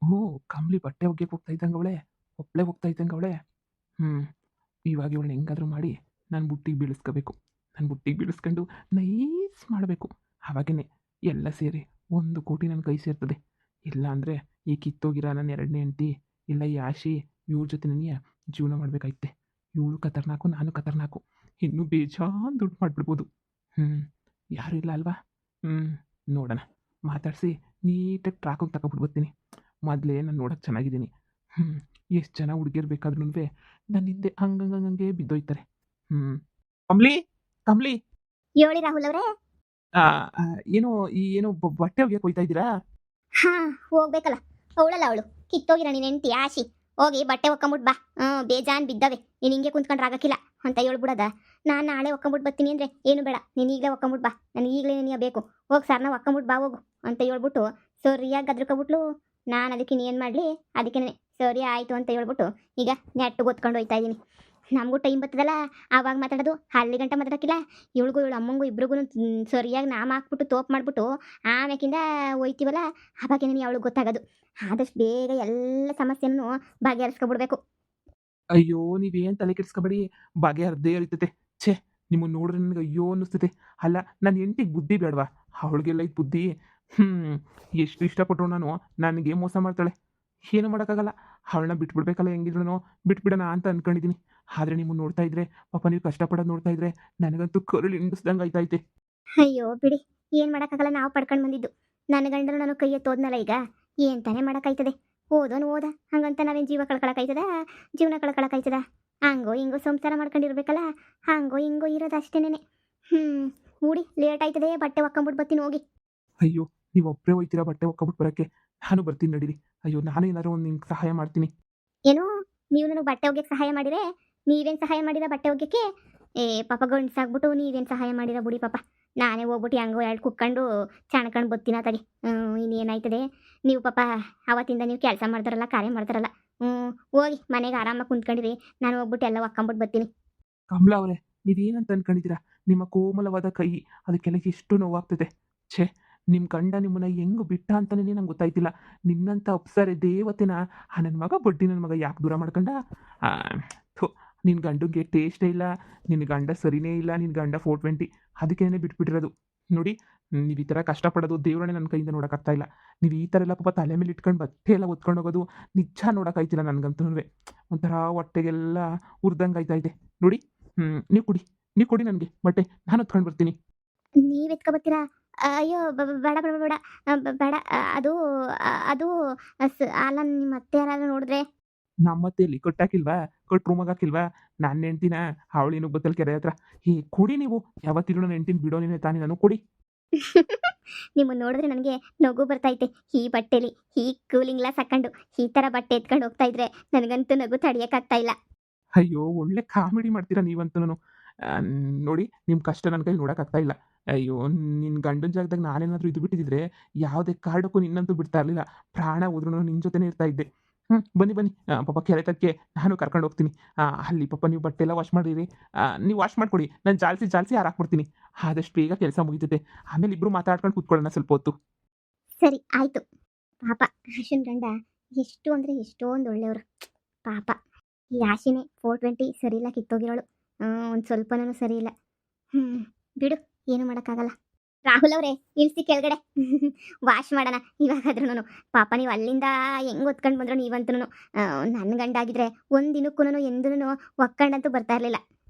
ಹ್ಞೂ, ಕಂಬ್ಳಿ ಬಟ್ಟೆ ಒಗ್ಯಕ್ಕೆ ಹೋಗ್ತಾ ಇದ್ದಂಗೆ ಅವಳೆ, ಒಬ್ಳೇ ಹೋಗ್ತಾ ಇದ್ದಂಗೆ ಅವಳೆ. ಹ್ಞೂ, ಇವಾಗ ಇವಳನ್ನ ಹೆಂಗಾದ್ರೂ ಮಾಡಿ ನನ್ನ ಬುಟ್ಟಿಗೆ ಬೀಳಿಸ್ಕೋಬೇಕು. ನನ್ನ ಬುಟ್ಟಿಗೆ ಬೀಳಿಸ್ಕೊಂಡು ನೈಸ್ ಮಾಡಬೇಕು. ಆವಾಗೇನೆ ಎಲ್ಲ ಸೇರಿ 1,00,00,000 ನನ್ನ ಕೈ ಸೇರ್ತದೆ. ಇಲ್ಲ ಅಂದರೆ ಈ ಕಿತ್ತೋಗಿರೋ ನನ್ನ 2ನೇ ಹೆಂಡ್ತಿ, ಇಲ್ಲ ಈ ಆಶಿ, ಇವ್ರ ಜೊತೆನೇ ಜೀವನ ಮಾಡಬೇಕಾಯ್ತೆ. ಇವಳು ಖತರ್ನಾಕು, ನಾನು ಖತರ್ನಾಕು. ಇನ್ನೂ ಬೇಜಾನ್ ದುಡ್ಡು ಮಾಡಿಬಿಡ್ಬೋದು. ಹ್ಞೂ, ಯಾರೂ ಇಲ್ಲ ಅಲ್ವಾ? ಹ್ಞೂ, ನೋಡೋಣ. ಮಾತಾಡಿಸಿ ನೀಟಾಗಿ ಟ್ರ್ಯಾಕಿಗೆ ತಗೊಂಡ್ಬಿಟ್ಟು ಮೊದಲೇ ನಾನು ನೋಡೋಕ್ಕೆ ಚೆನ್ನಾಗಿದ್ದೀನಿ. ಹ್ಞೂ, ಎಷ್ಟು ಜನ ಹುಡುಗಿಯರು ಬೇಕಾದ್ರೂ ನನ್ನ ಹಿಂದೆ ಹಂಗಂಗಂಗೆ ಬಿದ್ದೋಯ್ತಾರೆ. ಹ್ಞೂ. ಕಮ್ಲಿ, ಕಮ್ಲಿ. ಹೇಳಿ ರಾಹುಲ್ ಅವರೇ. ಆ, ಆ, ಏನೋ ಈ ಏನೋ ಬಟ್ಟೆ ಒಗ್ಯಕ್ಕೆ ಹೋಯ್ತಾ ಇದ್ದೀರಾ? ಹಾ, ಹೋಗ್ಬೇಕಲ್ಲ. ಅವಳಲ್ಲ ಅವಳು ಕಿತ್ತೋಗಿರ ನೀನ್ ಹೆಂಡ್ತಿ ಆಶಿ. ಹೋಗಿ ಬಟ್ಟೆ ಒಕ್ಕಂಬಿಟ್ ಬಾ. ಬೇಜಾನ್ ಬಿದ್ದವೆ, ನೀನ್ ಹಿಂಗೆ ಕುಂತ್ಕೊಂಡ್ರೆ ಆಗಕ್ಕಿಲ್ಲ ಅಂತ ಹೇಳ್ಬಿಡದ. ನಾನು ನಾಳೆ ಒಕ್ಕಂಬಿಟ್ಟು ಬರ್ತೀನಿ ಅಂದ್ರೆ ಏನು ಬೇಡ, ನೀನು ಈಗಲೇ ಒಕ್ಕಂಬಿಟ್ ಬಾ, ನನಗೆ ಈಗಲೇ ನೀನು ಬೇಕು. ಹೋಗಿ ಸರ್ನ ಒಕ್ಕಂಬಿಟ್ಟು ಬಾ ಹೋಗು ಅಂತ ಹೇಳ್ಬಿಟ್ಟು ಸರಿಯಾಗಿ ಗದ್ರಕೊಬಿಟ್ಲು. ನಾನು ಅದಕ್ಕೆ ಏನು ಮಾಡಲಿ, ಅದಕ್ಕೆ ಸರಿ ಆಯಿತು ಅಂತ ಹೇಳ್ಬಿಟ್ಟು ಈಗ ನೆಟ್ಟು ಗೊತ್ಕೊಂಡು ಹೋಯ್ತಾ ಇದ್ದೀನಿ. ನಮಗೂ ಟೈಮ್ ಬರ್ತದಲ್ಲ ಆವಾಗ ಮಾತಾಡೋದು, ಅಲ್ಲಿ ಗಂಟ ಮಾತಾಡೋಕ್ಕಿಲ್ಲ. ಇವಳಿಗೂ ಇವಳು ಅಮ್ಮಂಗೂ ಇಬ್ರಿಗೂ ಸರಿಯಾಗಿ ನಾಮ ಹಾಕ್ಬಿಟ್ಟು ತೋಪ್ ಮಾಡಿಬಿಟ್ಟು ಆಮ್ಯಾಕಿಂದ ಹೋಯ್ತೀವಲ್ಲ, ಆವಾಗೇನೆ ಅವಳಿಗೆ ಗೊತ್ತಾಗೋದು. ಆದಷ್ಟು ಬೇಗ ಎಲ್ಲ ಸಮಸ್ಯೆನೂ ಬಗೆಹರಿಸ್ಕೊಬಿಡ್ಬೇಕು. ಅಯ್ಯೋ, ನೀವೇನು ತಲೆ ಕೆಡಿಸ್ಕೊಬೇಡಿ, ಬಗೆ ಅರ್ಧೇ ಇರ್ತೈತೆ. ಛೇ, ನಿಮ್ಮನ್ನು ನೋಡಿದ್ರೆ ನನಗೆ ಅಯ್ಯೋ ಅನ್ನಿಸ್ತೈತೆ. ಅಲ್ಲ, ನನ್ನ ಹೆಂಡ್ತಿಗೆ ಬುದ್ಧಿ ಬೇಡವಾ? ಅವಳಿಗೆಲ್ಲ ಇದು ಬುದ್ಧಿ. ಹ್ಞೂ, ಎಷ್ಟು ಇಷ್ಟಪಟ್ಟರು ನಾನು, ನನಗೆ ಮೋಸ ಮಾಡ್ತಾಳೆ. ಏನು ಮಾಡೋಕ್ಕಾಗಲ್ಲ. ಅವಳನ್ನ ಬಿಟ್ಬಿಡ್ಬೇಕಲ್ಲ, ಹೆಂಗಿದ್ರು ಬಿಟ್ಬಿಡೋಣ ಅಂತ ಅಂದ್ಕೊಂಡಿದ್ದೀನಿ. ಆದರೆ ನಿಮ್ಮನ್ನು ನೋಡ್ತಾ ಇದ್ರೆ, ಪಾಪ ನೀವು ಕಷ್ಟಪಡೋದು ನೋಡ್ತಾ ಇದ್ರೆ ನನಗಂತೂ ಕರುಳು ಹಿಂಡಿಸ್ದಂಗೆ ಆಯ್ತೈತೆ. ಅಯ್ಯೋ ಬಿಡಿ, ಏನು ಮಾಡೋಕ್ಕಾಗಲ್ಲ, ನಾವು ಪಡ್ಕೊಂಡು ಬಂದಿದ್ದು. ನನ್ನ ಗಂಡನು ನಾನು ಕೈ ಎತ್ತೋದ್ನಲ್ಲ ಈಗ, ಏನು ತಾನೇ ಮಾಡೋಕ್ಕಾಯ್ತದೆ. ಓದೋನು ಓದ ಹಂಗಂತ ನಾವೇನು ಜೀವ ಕಳ್ಕೊಳಕ್ಕಾಯ್ತದ? ಜೀವನ ಕಳ್ಕೊಳಕ್ಕಾಯ್ತದ? ಹಂಗೋ ಹಿಂಗೋ ಸಂಸಾರ ಮಾಡ್ಕೊಂಡಿರ್ಬೇಕಲ್ಲ, ಹಂಗೋ ಹಿಂಗೋ ಇರೋದು ಅಷ್ಟೇನೆ. ಹ್ಞೂ, ಹೂಡಿ ಲೇಟ್ ಆಯ್ತದೆ, ಬಟ್ಟೆ ಒಕ್ಕೊಂಬಿಟ್ಟು ಬರ್ತೀನಿ ಹೋಗಿ. ಅಯ್ಯೋ, ನೀವು ಒಬ್ಬರೇ ಹೋಯ್ತೀರಾ ಬಟ್ಟೆ ಒಕ್ಕೊಬಿಟ್ಟು ಬರೋಕ್ಕೆ? ನಾನು ಬರ್ತೀನಿ ನಡೀರಿ. ಅಯ್ಯೋ, ನಾನು ಏನಾದ್ರು ಒಂದು ನಿಮ್ಗೆ ಸಹಾಯ ಮಾಡ್ತೀನಿ. ಏನು, ನೀವು ನನಗೆ ಬಟ್ಟೆ ಒಗ್ಯಕ್ಕೆ ಸಹಾಯ ಮಾಡಿದ್ರೆ? ನೀವೇನು ಸಹಾಯ ಮಾಡಿರ ಬಟ್ಟೆ ಒಗ್ಯಕ್ಕೆ? ಏ ಪಾಪ ಗಂಡ್ಸಾಗ್ಬಿಟ್ಟು ನೀವೇನು ಸಹಾಯ ಮಾಡಿರ ಬಿಡಿ ಪಾಪ. ನಾನೇ ಹೋಗ್ಬಿಟ್ಟು ಹೆಂಗೋ ಎರಡು ಕುಕ್ಕೊಂಡು ಚಾಣ್ಕೊಂಡು ಬತ್ತೀನಿ ಆತಾಗೆ. ಇನ್ನೇನಾಯ್ತದೆ, ನೀವು ಪಾಪ ಅವತ್ತಿಂದ ನೀವು ಕೆಲಸ ಮಾಡ್ತಾರಲ್ಲ, ಕಾರ್ಯ ಮಾಡ್ತಾರಲ್ಲ. ಹೋಗಿ ಮನೆಗೆ ಆರಾಮಾಗಿ ಕುಂತ್ಕೊಂಡಿರಿ, ನಾನು ಹೋಗ್ಬಿಟ್ಟು ಎಲ್ಲ ಒಕ್ಕೊಂಬಿಟ್ಟು ಬರ್ತೀನಿ. ಕಮಲಾ ಅವರೇ, ನೀವೇನಂತ ಅನ್ಕೊಂಡಿದ್ದೀರಾ? ನಿಮ್ಮ ಕೋಮಲವಾದ ಕೈ, ಅದಕ್ಕೆಲ್ಲ ಎಷ್ಟು ನೋವಾಗ್ತದೆ. ಛೇ, ನಿಮ್ಮ ಗಂಡ ನಿಮ್ಮನ್ನ ಹೆಂಗೆ ಬಿಟ್ಟ ಅಂತಲೇ ನಂಗೆ ಗೊತ್ತಾಯ್ತಿಲ್ಲ. ನಿನ್ನಂಥ ಅಪ್ಸರೆ ದೇವತೆನ ಆ ನನ್ನ ಮಗ ಬಡ್ಡಿ ನನ್ನ ಮಗ ಯಾಕೆ ದೂರ ಮಾಡ್ಕೊಂಡ? ಆ, ಥು, ನಿನ್ನ ಗಂಡಂಗೆ ಟೇಸ್ಟೇ ಇಲ್ಲ, ನಿನ್ನ ಗಂಡ ಸರಿನೇ ಇಲ್ಲ, ನಿನ್ನ ಗಂಡ 420, ಅದಕ್ಕೇನೆ ಬಿಟ್ಬಿಟ್ಟಿರೋದು. ನೋಡಿ, ನೀವು ಈ ಥರ ಕಷ್ಟಪಡೋದು ದೇವ್ರನ್ನೇ ನನ್ನ ಕೈಯಿಂದ ನೋಡೋಕ್ಕಾಗ್ತಾ ಇಲ್ಲ. ನೀವು ಈ ಥರ ಎಲ್ಲ ಪಾಪ ತಲೆ ಮೇಲೆ ಇಟ್ಕೊಂಡು ಬಟ್ಟೆ ಎಲ್ಲ ಹೊತ್ಕೊಂಡು ಹೋಗೋದು ನಿಜ ನೋಡೋಕ್ಕಾಯ್ತಿಲ್ಲ ನನಗಂತೂ. ಒಂಥರ ಹೊಟ್ಟೆಗೆಲ್ಲ ಉರ್ದಂಗೆ ಆಯ್ತೈತೆ ನೋಡಿ. ನೀವು ಕೊಡಿ, ನೀವು ಕೊಡಿ ನನಗೆ ಬಟ್ಟೆ, ನಾನು ಹೊತ್ಕೊಂಡು ಬರ್ತೀನಿ. ನೀವು ಎತ್ಕೊಬತ್ತೀರಾ? ಅಯ್ಯೋ ಬೇಡ ಬೇಡ ಬೇಡ. ಬೇಡ. ಅದು ಅದು ಅಲ್ಲ, ನಿಮ್ಮ ಅತ್ತೆ ಯಾರಾದ್ರೂ ನೋಡಿದ್ರೆ? ನಮ್ಮತ್ತೆ ಎಲ್ಲಿ ಕೊಟ್ಟಾಕಿಲ್ವಾ? ಕೊಟ್ಟು ರೂಮಾಗೆ ಹಾಕಿಲ್ವಾ? ನನ್ನ ಹೆಂಡ್ತಿನ ಅವಳೇನು ಗೊತ್ತಲ್ಲ ಕೆರೆ ಹತ್ರ. ಏ ಕೊಡಿ ನೀವು, ಯಾವತ್ತಿದ್ರು ನನ್ನ ಹೆಂಡ್ತಿನ ಬಿಡೋನೇನೆ ತಾನೇ ನಾನು, ಕೊಡಿ. ನಿಮ್ಮನ್ನ ನೋಡಿದ್ರೆ ನನಗೆ ನಗು ಬರ್ತೈತೆ. ಈ ಬಟ್ಟೆಲಿ ಈ ಕೂಲಿಂಗ್ ಗ್ಲಾಸ್ ಹಾಕೊಂಡು ಈ ಥರ ಬಟ್ಟೆ ಎತ್ಕೊಂಡು ಹೋಗ್ತಾ ಇದ್ರೆ ನನಗಂತೂ ನಗು ತಡಿಯಕ್ಕಾಗ್ತಾ ಇಲ್ಲ. ಅಯ್ಯೋ, ಒಳ್ಳೆ ಕಾಮಿಡಿ ಮಾಡ್ತೀರಾ ನೀವಂತೂನು. ನೋಡಿ, ನಿಮ್ಮ ಕಷ್ಟ ನನ್ನ ಕೈಲಿ ನೋಡೋಕ್ಕಾಗ್ತಾ ಇಲ್ಲ. ಅಯ್ಯೋ, ನಿನ್ನ ಗಂಡನ ಜಾಗದಾಗ ನಾನೇನಾದರೂ ಇದ್ದು ಬಿಟ್ಟಿದ್ದಿದ್ರೆ ಯಾವುದೇ ಕಾರಣಕ್ಕೂ ನಿನ್ನಂತೂ ಬಿಡ್ತಾ ಇರಲಿಲ್ಲ. ಪ್ರಾಣ ಹೋದ್ರೂ ನಿನ್ನ ಜೊತೆನೇ ಇರ್ತಾ ಇದ್ದೆ. ಬನ್ನಿ ಬನ್ನಿ, ಪಾಪ ಕೆರೆ ತಕ್ಕೆ ನಾನು ಕರ್ಕೊಂಡು ಹೋಗ್ತೀನಿ. ಅಲ್ಲಿ ಪಾಪ ನೀವು ಬಟ್ಟೆ ಎಲ್ಲ ವಾಶ್ ಮಾಡಿರಿ. ನೀವು ವಾಶ್ ಮಾಡಿಕೊಡಿ, ನಾನು ಜಾಲಿಸಿ ಜಾಲಿಸಿ ಹಾರಾಕ್ಬಿಡ್ತೀನಿ. ಆದಷ್ಟು ಬೇಗ ಕೆಲಸ ಮುಗಿತೈತೆ. ಆಮೇಲೆ ಇಬ್ಬರು ಮಾತಾಡ್ಕೊಂಡು ಕೂತ್ಕೊಳ್ಳೋಣ ಸ್ವಲ್ಪ ಹೊತ್ತು. ಸರಿ ಆಯ್ತು. ಪಾಪ ಆಶನ್ ಗಂಡ ಎಷ್ಟು ಅಂದರೆ ಎಷ್ಟೊಂದು ಒಳ್ಳೆಯವರು. ಪಾಪ ಈ ಆಶಿನೇ 420 ಸರಿ ಇಲ್ಲ, ಕಿತ್ತೋಗಿರೋಳು. ಒಂದು ಸ್ವಲ್ಪನೂ ಸರಿ ಇಲ್ಲ. ಬಿಡು, ಏನು ಮಾಡೋಕ್ಕಾಗಲ್ಲ. ರಾಹುಲ್ ಅವರೇ, ಇಳಿಸಿ ಕೆಳಗಡೆ. ವಾಶ್ ಮಾಡೋಣ ಇವಾಗಾದ್ರೂ. ಪಾಪ ನೀವು ಅಲ್ಲಿಂದ ಹೆಂಗೆ ಹೊತ್ಕೊಂಡು ಬಂದ್ರು ನೀವಂತೂ. ನನ್ನ ಗಂಡ ಆಗಿದ್ರೆ ಒಂದು ದಿನಕ್ಕೂ ಎಂದೂ ಒಕ್ಕೊಂಡಂತೂ ಬರ್ತಾ ಇರಲಿಲ್ಲ.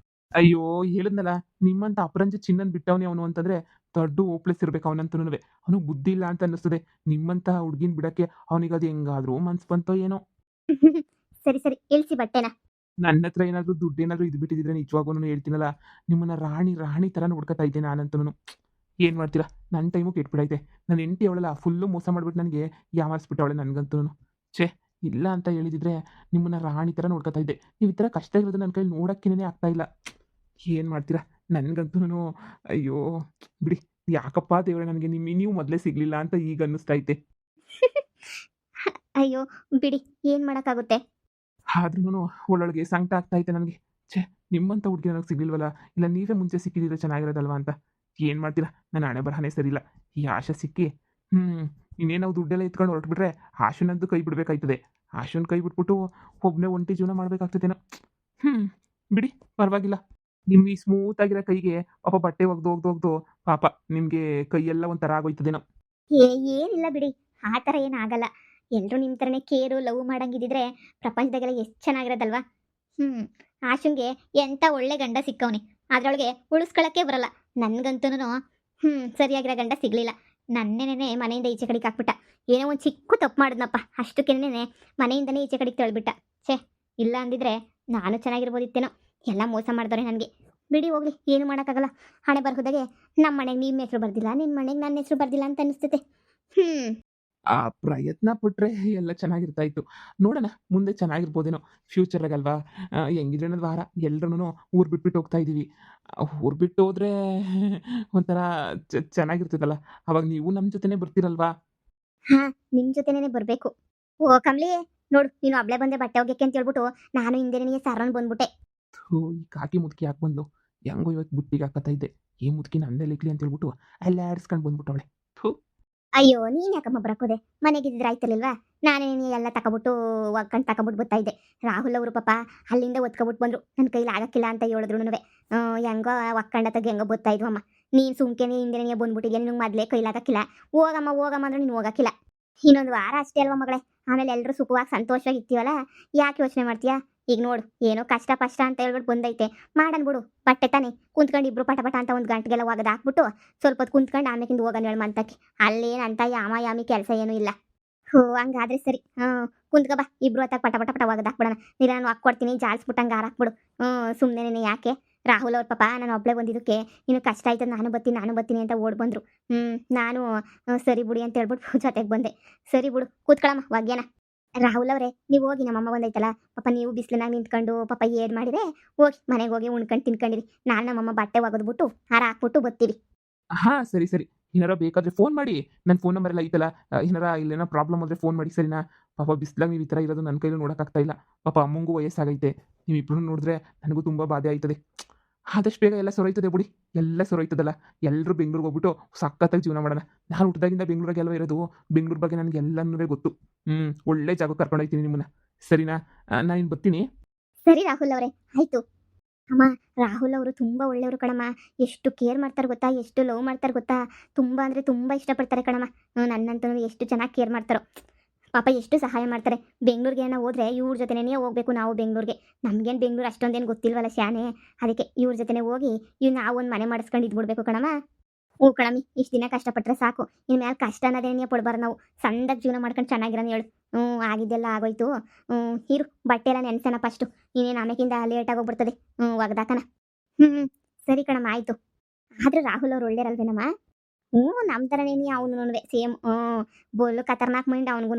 ಅಯ್ಯೋ, ಹೇಳಿದ್ನಲ್ಲ, ನಿಮ್ಮಂಥ ಅಪರಂಜಿ ಚಿನ್ನನ್ ಬಿಟ್ಟವನೇ ಅವನು ಅಂತಂದ್ರೆ ದೊಡ್ಡ ಹೋಪ್ಲೆಸ್ ಇರ್ಬೇಕು ಅವನಂತೂನುವೆ. ಅವನಿಗೆ ಬುದ್ಧಿ ಇಲ್ಲ ಅಂತ ಅನ್ನಿಸ್ತದೆ. ನಿಮ್ಮಂಥ ಹುಡುಗಿನ ಬಿಡಕ್ಕೆ ಅವನಿಗೆ ಅದು ಹೆಂಗಾದ್ರೂ ಮನ್ಸು ಬಂತೋ ಏನೋ. ಸರಿ ಸರಿ, ಇಳಿಸಿ ಬಟ್ಟೆನ. ನನ್ನ ಹತ್ರ ಏನಾದರೂ ದುಡ್ಡು ಏನಾದರೂ ಇದು ಬಿಟ್ಟಿದ್ರೆ ನಿಜವಾಗೂ ಹೇಳ್ತೀನಲ್ಲ, ನಿಮ್ಮನ್ನ ರಾಣಿ ರಾಣಿ ಥರ ನೋಡ್ಕೊತಾ ಇದ್ದೆ ನಾನಂತೂ. ಏನು ಮಾಡ್ತೀರಾ, ನನ್ನ ಟೈಮು ಕೆಟ್ಬಿಡೈತೆ. ನನ್ನ ಹೆಂಡತಿ ಅವಳಲ್ಲ ಫುಲ್ಲು ಮೋಸ ಮಾಡ್ಬಿಟ್ಟು ನನಗೆ ಯಾಮಾರಿಸ್ಬಿಟ್ಟವಳೆ ನನಗಂತೂ. ಛೇ, ಇಲ್ಲ ಅಂತ ಹೇಳಿದಿದ್ರೆ ನಿಮ್ಮನ್ನ ರಾಣಿ ಥರ ನೋಡ್ಕೊತಾ ಇದ್ದೆ. ನೀವು ಈ ಥರ ಕಷ್ಟ ಇರೋದು ನನ್ನ ಕೈಲಿ ನೋಡೋಕ್ಕೇನೆ ಆಗ್ತಾ ಇಲ್ಲ. ಏನು ಮಾಡ್ತೀರಾ, ನನಗಂತೂ ಅಯ್ಯೋ ಬಿಡಿ. ಯಾಕಪ್ಪ ದೇವ್ರೆ, ನನಗೆ ನೀವು ಮೊದಲೇ ಸಿಗಲಿಲ್ಲ ಅಂತ ಈಗ ಅನ್ನಿಸ್ತೈತೆ. ಅಯ್ಯೋ ಬಿಡಿ, ಏನು ಮಾಡೋಕ್ಕಾಗುತ್ತೆ. ಆದ್ರೂ ಒಳ್ಳೊಳಗೆ ಸಂಕಟ ಆಗ್ತಾಯಿದೆ ನನಗೆ. ಛೇ, ನಿಮ್ಮಂಥ ಹುಡುಗಿ ನನಗೆ ಸಿಗಲಿಲ್ವಲ್ಲ, ಇಲ್ಲ ನೀವೇ ಮುಂಚೆ ಸಿಕ್ಕಿದ್ರೆ ಚೆನ್ನಾಗಿರೋದಲ್ವಾ ಅಂತ. ಏನು ಮಾಡ್ತೀರಾ, ನನ್ನ ಹಣೆ ಬರಹನೇ ಸರಿಯಿಲ್ಲ. ಈ ಆಶೆ ಸಿಕ್ಕಿ ಇನ್ನೇನು ನಾವು ದುಡ್ಡೆಲ್ಲ ಎತ್ಕೊಂಡು ಹೊರಟ್ಬಿಟ್ರೆ ಆಶುನಂತೂ ಕೈ ಬಿಡಬೇಕಾಯ್ತದೆ. ಆಶುನ್ ಕೈ ಬಿಟ್ಬಿಟ್ಟು ಒಬ್ಬನೇ ಒಂಟಿ ಜೀವನ ಮಾಡಬೇಕಾಗ್ತದೇನೋ. ಹ್ಞೂ ಬಿಡಿ, ಪರವಾಗಿಲ್ಲ. ನಿಮ್ಮ ಈ ಸ್ಮೂತ್ ಆಗಿರೋ ಕೈಗೆ ಪಾಪ ಬಟ್ಟೆ ಒಗ್ದು ಒಗ್ದು ಒಗ್ದು ಪಾಪ ನಿಮಗೆ ಕೈಯೆಲ್ಲ ಒಂಥರ ಆಗೋಯ್ತದೇನೋ. ಏ ಏನಿಲ್ಲ ಬಿಡಿ, ಆ ಥರ ಏನಾಗಲ್ಲ. ಎಲ್ಲರೂ ನಿಮ್ಮ ಥರನೇ ಕೇರು ಲವ್ ಮಾಡಂಗಿದ್ದಿದ್ರೆ ಪ್ರಪಂಚದಾಗೆಲ್ಲ ಎಷ್ಟು ಚೆನ್ನಾಗಿರೋದಲ್ವಾ. ಹ್ಞೂ ಆಶುಂಗೆ ಎಂಥ ಒಳ್ಳೆ ಗಂಡ ಸಿಕ್ಕವನೆ, ಅದರೊಳಗೆ ಉಳಿಸ್ಕೊಳಕ್ಕೆ ಬರಲ್ಲ. ನನಗಂತೂ ಸರಿಯಾಗಿರೋ ಗಂಡ ಸಿಗಲಿಲ್ಲ. ನನ್ನೇನೆ ಮನೆಯಿಂದ ಈಚೆ ಕಡೆಗೆ ಹಾಕ್ಬಿಟ್ಟ. ಏನೋ ಒಂದು ಚಿಕ್ಕ ತಪ್ಪು ಮಾಡಿದ್ನಪ್ಪ, ಅಷ್ಟಕ್ಕೇನೆ ಮನೆಯಿಂದನೇ ಈಚೆ ಕಡೆಗೆ ತಳ್ಬಿಟ್ಟ. ಛೇ, ಇಲ್ಲ ಅಂದಿದ್ರೆ ನಾನು ಚೆನ್ನಾಗಿರ್ಬೋದಿತ್ತೇನೋ. ಎಲ್ಲ ಮೋಸ ಮಾಡಿದವ್ರೆ ನನಗೆ. ಬಿಡಿ ಹೋಗ್ಲಿ, ಏನು ಮಾಡೋಕ್ಕಾಗಲ್ಲ. ಹಣೆ ಬರಹದಾಗೆ ನಮ್ಮ ಮನೆಗೆ ನಿಮ್ಮ ಹೆಸರು ಬರ್ದಿಲ್ಲ, ನಿಮ್ಮ ಮನೆಗೆ ನನ್ನ ಹೆಸರು ಬರ್ದಿಲ್ಲ ಅಂತ ಅನಿಸ್ತೈತೆ. ಹ್ಞೂ ಆ ಪ್ರಯತ್ನ ಪಟ್ರೆ ಎಲ್ಲ ಚೆನ್ನಾಗಿರ್ತಾ ಇತ್ತು. ನೋಡೋಣ ಮುಂದೆ ಚೆನ್ನಾಗಿರ್ಬೋದೇನೋ ಫ್ಯೂಚರಾಗಲ್ವಾ. ಹೆಂಗಿದ್ರೆ ಇನ್ನೊಂದು ವಾರ ಎಲ್ರೂನು ಊರು ಬಿಟ್ಬಿಟ್ಟು ಹೋಗ್ತಾ ಇದ್ದೀವಿ. ಊರು ಬಿಟ್ಟು ಹೋದ್ರೆ ಒಂಥರ ಚೆನ್ನಾಗಿರ್ತದಲ್ಲ. ಅವಾಗ ನೀವು ನಮ್ಮ ಜೊತೆನೇ ಬರ್ತೀರಲ್ವಾ? ಹಾಂ, ನಿಮ್ಮ ಜೊತೆನೇ ಬರಬೇಕು. ಓ ಕಮಲಿ, ನೋಡು ನೀನು ಒಬ್ಳೆ ಬಂದೆ ಬಟ್ಟೆ ಒಗ್ಯಕ್ಕೆ ಅಂತ ಹೇಳ್ಬಿಟ್ಟು ನಾನು ಹಿಂದೆ ನಿನಗೆ ಸರನ್ ಬಂದ್ಬಿಟ್ಟೆ. ಥೂ! ಈ ಕಾಕಿ ಮುದುಕಿ ಯಾಕೆ ಬಂದ್ಲು? ಹೆಂಗೋ ಇವತ್ತು ಬುಟ್ಟಿಗೆ ಹಾಕತ್ತಾ ಇದ್ದೆ. ಈ ಮುದುಕಿ ನನ್ನೇ ಲಿಕ್ಲಿ ಅಂತ ಹೇಳ್ಬಿಟ್ಟು ಅಲ್ಲಾಡಿಸ್ಕೊಂಡು ಬಂದ್ಬಿಟ್ಟವಳೆ. ಥೂ! ಅಯ್ಯೋ ನೀನು ಯಾಕಮ್ಮ ಬರಕೋದೆ, ಮನೆಗಿದ್ದಿದ್ರೆ ಆಯ್ತಿರ್ಲಿಲ್ವಾ? ನಾನೇ ನಿನಗೆ ಎಲ್ಲ ತಗೊಬಿಟ್ಟು ಒಗ್ಕೊಂಡು ತಗೊಬಿಟ್ಟು ಬರ್ತಾ ಇದ್ದೆ. ರಾಹುಲ್ ಅವರು ಪಾಪ ಅಲ್ಲಿಂದ ಒತ್ಕೊಬಿಟ್ಟು ಬಂದರು. ನನ್ನ ಕೈಲಿ ಆಗಕ್ಕಿಲ್ಲ ಅಂತ ಹೇಳಿದ್ರು. ಹೆಂಗೋ ಒಕ್ಕಂಡತ್ತಾಗ ಹೆಂಗೋ ಬರ್ತಾ ಇದ್ವು ಅಮ್ಮ. ನೀನು ಸುಮ್ಕೆನೆ ಹಿಂದೆ ನೀನು ಬಂದ್ಬಿಟ್ಟಿದ್ಯಾ, ನಿನಗೆ ಮೊದಲೇ ಕೈಲಾಗಕ್ಕಿಲ್ಲ. ಹೋಗಮ್ಮ ಹೋಗಮ್ಮ ಅಂದ್ರೆ ನೀನು ಹೋಗಕ್ಕಿಲ್ಲ. ಇನ್ನೊಂದು ವಾರ ಅಷ್ಟೇ ಅಲ್ವಾ ಮಗಳೇ, ಆಮೇಲೆ ಎಲ್ಲರೂ ಸುಖವಾಗಿ ಸಂತೋಷವಾಗಿ ಇರ್ತೀವಲ್ಲ, ಯಾಕೆ ಯೋಚನೆ ಮಾಡ್ತೀಯಾ? ಈಗ ನೋಡು, ಏನೋ ಕಷ್ಟ ಪಷ್ಟ ಅಂತ ಹೇಳ್ಬಿಟ್ಟು ಬಂದೈತೆ, ಮಾಡನ್ ಬಿಡು. ಬಟ್ಟೆ ತಾನೆ ಕುಂತ್ಕೊಂಡು ಇಬ್ರು ಪಟ ಪಟ ಅಂತ ಒಂದು ಗಂಟೆಗೆಲ್ಲ ಒಗದು ಹಾಕ್ಬಿಟ್ಟು ಸ್ವಲ್ಪ ಹೊತ್ತು ಕುಂತ್ಕೊಂಡು ಆಮೇಕಿಂದ ಹೋಗೋಣ ಹೇಳು ಮಂತಕ್ಕೆ. ಅಲ್ಲೇನಂತ ಯಾಮ ಯಾಮಿ ಕೆಲಸ ಏನೂ ಇಲ್ಲ. ಹೋ ಹಂಗಾದ್ರೆ ಸರಿ. ಕುಂತ್ಕ ಬಾ, ಇಬ್ರು ಹೊತ್ತಾಗ ಪಟ ಪಟ ಪಟ ಒಗದು ಹಾಕ್ಬಿಡೋಣ. ನೀನು ನಾನು ಹಾಕ್ಕೊಡ್ತೀನಿ, ಜಾಲ್ಸ್ಬಿಟ್ಟಂಗೆ ಹಾರ ಹಾಕ್ಬಿಡು. ಸುಮ್ಮನೆ ಯಾಕೆ? ರಾಹುಲ್ ಅವ್ರ ಪಾಪ ನಾನು ಒಬ್ಳೆ ಬಂದಿದ್ದಕ್ಕೆ ಇನ್ನು ಕಷ್ಟ ಆಯ್ತದ, ನಾನು ಬರ್ತೀನಿ ಅಂತ ಓಡ್ ಬಂದರು. ನಾನು ಸರಿ ಬಿಡಿ ಅಂತ ಹೇಳ್ಬಿಟ್ಟು ಜೊತೆಗೆ ಬಂದೆ. ಸರಿ ಬಿಡು, ಕೂತ್ಕೊಳ್ಳಮ್ಮ ಒಗ್ಯಾನ. ರಾಹುಲ್ ಅವರೇ, ನೀವು ಹೋಗಿ, ನಮ್ಮಮ್ಮ ಬಂದೈತಲ್ಲ ಪಾಪ, ನೀವು ಬಿಸಿಲನಾಗ ನಿಂತ್ಕೊಂಡು ಪಾಪ ಏನ್ ಮಾಡಿದ್ರೆ ಹೋಗಿ ಮನೆಗೆ ಹೋಗಿ ಉಣ್ಕೊಂಡು ತಿನ್ಕೊಂಡಿರಿ. ನಾನು ನಮ್ಮಮ್ಮ ಬಟ್ಟೆ ಒಗೆದ್ಬಿಟ್ಟು ಹಾರ ಹಾಕ್ಬಿಟ್ಟು ಬರ್ತೀವಿ. ಹಾಂ, ಸರಿ, ಸರಿ. ಏನಾರ ಬೇಕಾದ್ರೆ ಫೋನ್ ಮಾಡಿ. ನನ್ನ ಫೋನ್ ನಂಬರ್ ಎಲ್ಲ ಐತಲ್ಲ. ಏನಾರ ಇಲ್ಲೇನೋ ಪ್ರಾಬ್ಲಮ್ ಆದರೆ ಫೋನ್ ಮಾಡಿ, ಸರಿನಾ? ಪಾಪ ಬಿಸ್ಲಾಗ ನೀವು ಈ ಥರ ಇರೋದು ನನ್ನ ಕೈಲೂ ನೋಡೋಕ್ಕಾಗ್ತಾ ಇಲ್ಲ. ಪಾಪ ಅಮ್ಮಂಗೂ ವಯಸ್ಸಾಗೈತೆ. ನೀವಿಬ್ರು ನೋಡಿದ್ರೆ ನನಗೂ ತುಂಬ ಬಾಧೆ ಆಯ್ತದೆ. ಆದಷ್ಟು ಬೇಗ ಎಲ್ಲ ಸರೋಯ್ತದೆ ಬಿಡಿ. ಎಲ್ಲ ಸರೋಯ್ತದಲ್ಲ. ಎಲ್ಲರೂ ಬೆಂಗ್ಳೂರಿಗೆ ಹೋಗ್ಬಿಟ್ಟು ಸಖತ್ತಾಗಿ ಜೀವನ ಮಾಡೋಣ. ನಾನು ಹುಟ್ಟಿದಾಗಿಂದ ಬೆಂಗ್ಳೂರಾಗೆಲ್ವ ಇರೋದು. ಬೆಂಗ್ಳೂರು ಬಗ್ಗೆ ನನಗೆ ಎಲ್ಲನೂ ಗೊತ್ತು. ಒಳ್ಳೆ ಜಾಗಕ್ಕೆ ಕರ್ಕೊಂಡು ಹೋಗ್ತೀನಿ ನಿಮ್ಮನ್ನ. ಸರಿನಾ? ನಾನು ಇನ್ನು ಬರ್ತೀನಿ. ಸರಿ ರಾಹುಲ್ ಅವರೇ, ಆಯ್ತು. ಅಮ್ಮ, ರಾಹುಲ್ ಅವರು ತುಂಬ ಒಳ್ಳೆಯವರು ಕಣಮ್ಮ. ಎಷ್ಟು ಕೇರ್ ಮಾಡ್ತಾರೆ ಗೊತ್ತಾ, ಎಷ್ಟು ಲವ್ ಮಾಡ್ತಾರೆ ಗೊತ್ತಾ. ತುಂಬ ಅಂದರೆ ತುಂಬ ಇಷ್ಟಪಡ್ತಾರೆ ಕಣಮ್ಮ. ನನ್ನಂತೂ ಎಷ್ಟು ಚೆನ್ನಾಗಿ ಕೇರ್ ಮಾಡ್ತಾರೋ. ಪಾಪ ಎಷ್ಟು ಸಹಾಯ ಮಾಡ್ತಾರೆ. ಬೆಂಗಳೂರಿಗೆ ಏನೋ ಹೋದ್ರೆ ಇವ್ರ ಜೊತೆನೇ ಹೋಗ್ಬೇಕು ನಾವು ಬೆಂಗಳೂರಿಗೆ. ನಮ್ಗೇನು ಬೆಂಗಳೂರು ಅಷ್ಟೊಂದೇನು ಗೊತ್ತಿಲ್ವಲ್ಲ ಶಾನೆ. ಅದಕ್ಕೆ ಇವ್ರ ಜೊತೆನೇ ಹೋಗಿ ನಾವು ಒಂದು ಮನೆ ಮಾಡಿಸ್ಕೊಂಡು ಇದ್ಬಿಡ್ಬೇಕು ಕಣಮ್ಮ. ಹ್ಞೂ ಕಣಮ್ಮಿ, ಇಷ್ಟು ದಿನ ಕಷ್ಟಪಟ್ಟರೆ ಸಾಕು. ಇನ್ನು ಮೇಲೆ ಕಷ್ಟ ಅನ್ನೋದೇನೇ ಪಡ್ಬಾರ್ದು ನಾವು. ಸಣ್ಣದಾಗಿ ಜೀವನ ಮಾಡ್ಕೊಂಡು ಚೆನ್ನಾಗಿರೋನು ಹೇಳು. ಆಗಿದ್ದೆಲ್ಲ ಆಗೋಯ್ತು. ಇರು, ಬಟ್ಟೆ ಎಲ್ಲ ನೆನ್ಸೋಣ ಫಸ್ಟು. ಇನ್ನೇನು ಆಮೇಕಿಂದ ಲೇಟಾಗಿ ಹೋಗ್ಬಿಡ್ತದೆ ಒಗ್ದಾಕನ. ಸರಿ ಕಣಮ್ಮ, ಆಯಿತು. ಆದರೆ ರಾಹುಲ್ ಅವ್ರು ಒಳ್ಳೆಯರಲ್ವೇನಮ್ಮ? ನಮ್ಮ ಥರನೇನಿ ಅವನು ಸೇಮ್. ಬೋಲು ಖತರ್ನಾಕ್ ಮೈಂಡ್ ಅವನಿಗೂ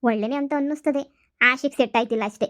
ಒಳ್ಳೆನೇ ಅಂತ ಅನ್ನಿಸ್ತದೆ. ಆಶಿಗೆ ಸೆಟ್ ಆಯ್ತಿಲ್ಲ ಅಷ್ಟೇ.